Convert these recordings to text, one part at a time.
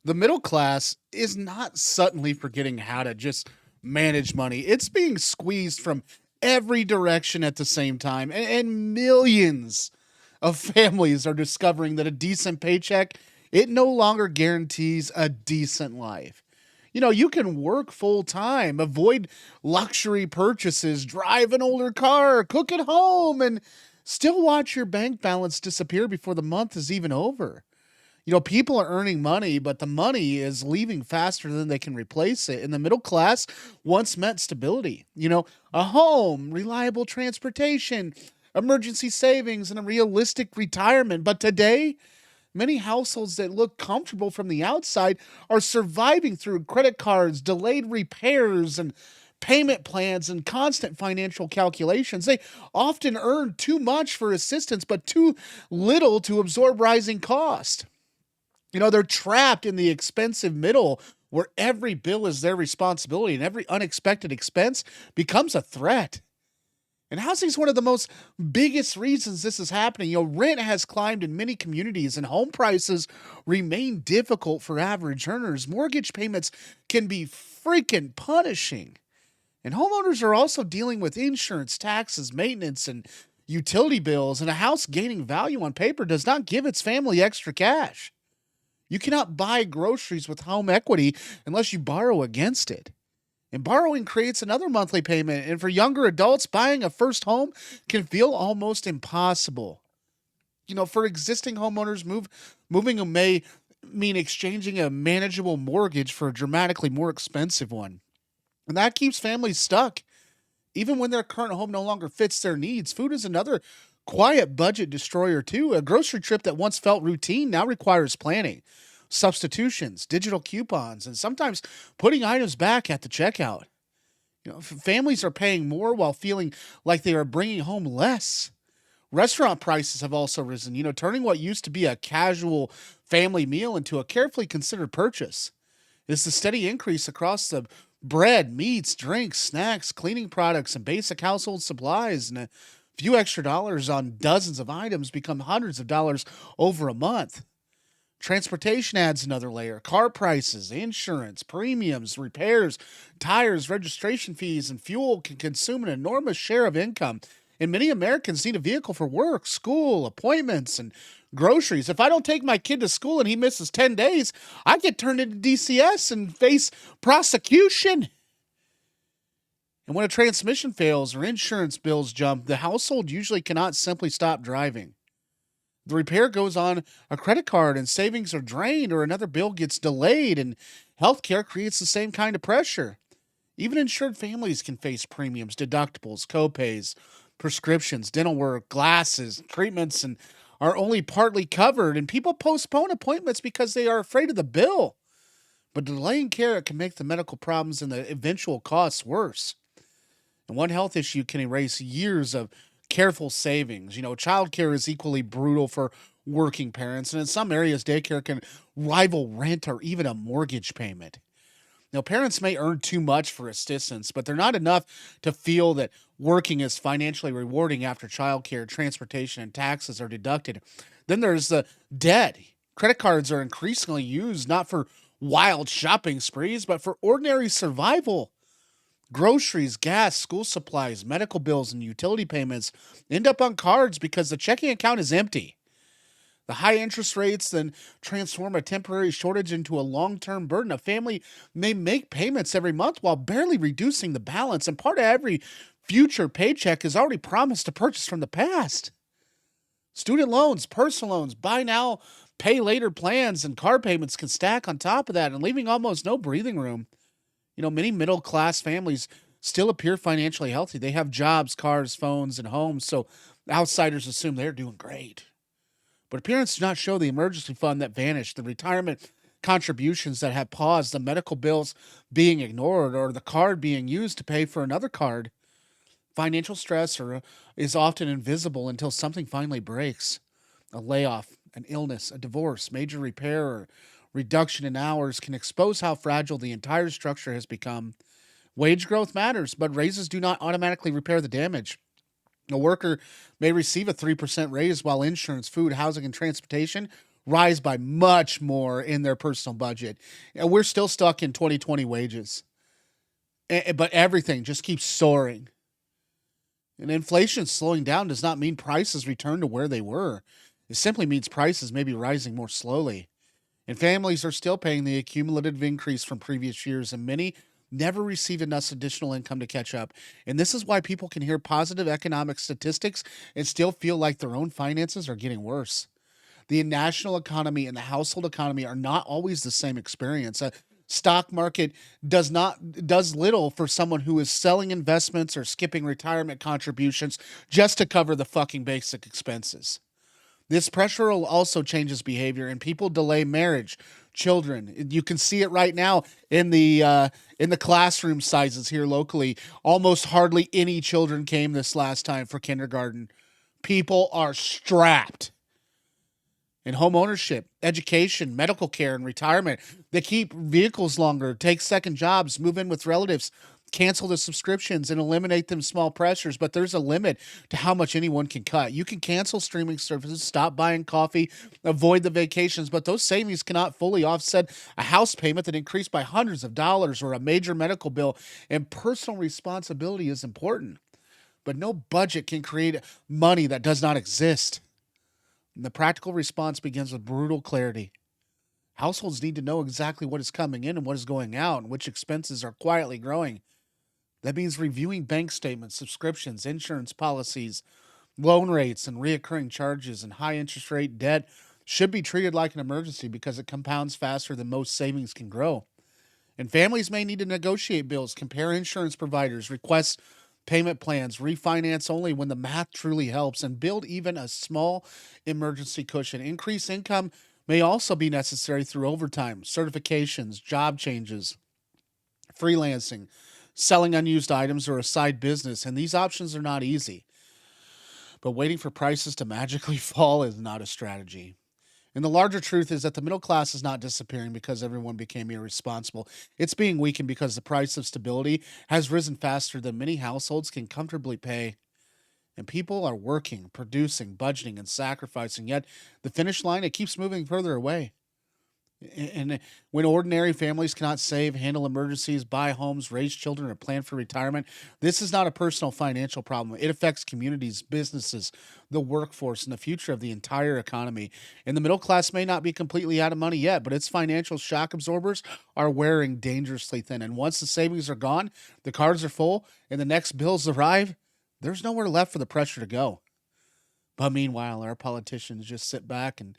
The middle class is not suddenly forgetting how to just manage money. It's being squeezed from every direction at the same time. And millions of families are discovering that a decent paycheck, it no longer guarantees a decent life. You can work full time, avoid luxury purchases, drive an older car, cook at home, and still watch your bank balance disappear before the month is even over. People are earning money, but the money is leaving faster than they can replace it. And the middle class once meant stability, a home, reliable transportation, emergency savings, and a realistic retirement. But today, many households that look comfortable from the outside are surviving through credit cards, delayed repairs, and payment plans and constant financial calculations. They often earn too much for assistance, but too little to absorb rising cost. They're trapped in the expensive middle where every bill is their responsibility and every unexpected expense becomes a threat. And housing is one of the most biggest reasons this is happening. Rent has climbed in many communities and home prices remain difficult for average earners. Mortgage payments can be freaking punishing. And homeowners are also dealing with insurance, taxes, maintenance, and utility bills. And a house gaining value on paper does not give its family extra cash. You cannot buy groceries with home equity unless you borrow against it. And borrowing creates another monthly payment. And for younger adults, buying a first home can feel almost impossible. For existing homeowners, moving may mean exchanging a manageable mortgage for a dramatically more expensive one. And that keeps families stuck. Even when their current home no longer fits their needs, food is another quiet budget destroyer, too. A grocery trip that once felt routine now requires planning, substitutions, digital coupons, and sometimes putting items back at the checkout. Families are paying more while feeling like they are bringing home less. Restaurant prices have also risen, turning what used to be a casual family meal into a carefully considered purchase. It's the steady increase across the bread, meats, drinks, snacks, cleaning products, and basic household supplies, and a few extra dollars on dozens of items become hundreds of dollars over a month. Transportation adds another layer. Car prices, insurance, premiums, repairs, tires, registration fees, and fuel can consume an enormous share of income. And many Americans need a vehicle for work, school, appointments, and groceries. If I don't take my kid to school and he misses 10 days, I get turned into DCS and face prosecution. And when a transmission fails or insurance bills jump, the household usually cannot simply stop driving. The repair goes on a credit card and savings are drained or another bill gets delayed, and healthcare creates the same kind of pressure. Even insured families can face premiums, deductibles, copays, prescriptions, dental work, glasses, treatments, and are only partly covered. And people postpone appointments because they are afraid of the bill. But delaying care can make the medical problems and the eventual costs worse. And one health issue can erase years of careful savings. Childcare is equally brutal for working parents, and in some areas, daycare can rival rent or even a mortgage payment. Now, parents may earn too much for assistance, but they're not enough to feel that working is financially rewarding after childcare, transportation, and taxes are deducted. Then there's the debt. Credit cards are increasingly used not for wild shopping sprees, but for ordinary survival. Groceries, gas, school supplies, medical bills, and utility payments end up on cards because the checking account is empty. The high interest rates then transform a temporary shortage into a long term burden. A family may make payments every month while barely reducing the balance, and part of every future paycheck is already promised to purchase from the past. Student loans, personal loans, buy now, pay later plans, and car payments can stack on top of that and leaving almost no breathing room. Many middle class families still appear financially healthy. They have jobs, cars, phones, and homes, so outsiders assume they're doing great. But appearances do not show the emergency fund that vanished, the retirement contributions that have paused, the medical bills being ignored, or the card being used to pay for another card. Financial stress is often invisible until something finally breaks. A layoff, an illness, a divorce, major repair, or reduction in hours can expose how fragile the entire structure has become. Wage growth matters, but raises do not automatically repair the damage. A worker may receive a 3% raise while insurance, food, housing, and transportation rise by much more in their personal budget. And we're still stuck in 2020 wages. But everything just keeps soaring. And inflation slowing down does not mean prices return to where they were. It simply means prices may be rising more slowly. And families are still paying the accumulative increase from previous years, and many never received enough additional income to catch up. And this is why people can hear positive economic statistics and still feel like their own finances are getting worse. The national economy and the household economy are not always the same experience. A stock market does little for someone who is selling investments or skipping retirement contributions just to cover the fucking basic expenses. This pressure also changes behavior, and people delay marriage, children. You can see it right now in the classroom sizes here locally. Almost hardly any children came this last time for kindergarten. People are strapped in home ownership, education, medical care, and retirement. They keep vehicles longer, take second jobs, move in with relatives, cancel the subscriptions, and eliminate them small pressures. But there's a limit to how much anyone can cut. You can cancel streaming services, stop buying coffee, avoid the vacations, but those savings cannot fully offset a house payment that increased by hundreds of dollars or a major medical bill. And personal responsibility is important, but no budget can create money that does not exist. And the practical response begins with brutal clarity. Households need to know exactly what is coming in and what is going out and which expenses are quietly growing. That means reviewing bank statements, subscriptions, insurance policies, loan rates, and reoccurring charges. And high interest rate debt should be treated like an emergency because it compounds faster than most savings can grow. And families may need to negotiate bills, compare insurance providers, request payment plans, refinance only when the math truly helps, and build even a small emergency cushion. Increased income may also be necessary through overtime, certifications, job changes, freelancing, selling unused items, or a side business. And these options are not easy. But waiting for prices to magically fall is not a strategy. And the larger truth is that the middle class is not disappearing because everyone became irresponsible. It's being weakened because the price of stability has risen faster than many households can comfortably pay. And people are working, producing, budgeting, and sacrificing. Yet the finish line, it keeps moving further away. And when ordinary families cannot save, handle emergencies, buy homes, raise children, or plan for retirement, this is not a personal financial problem. It affects communities, businesses, the workforce, and the future of the entire economy. And the middle class may not be completely out of money yet, but its financial shock absorbers are wearing dangerously thin. And once the savings are gone, the cards are full, and the next bills arrive, there's nowhere left for the pressure to go. But meanwhile, our politicians just sit back and,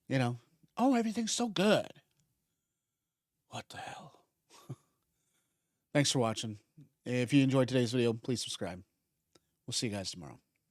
you know, oh, everything's so good. What the hell? Thanks for watching. If you enjoyed today's video, please subscribe. We'll see you guys tomorrow.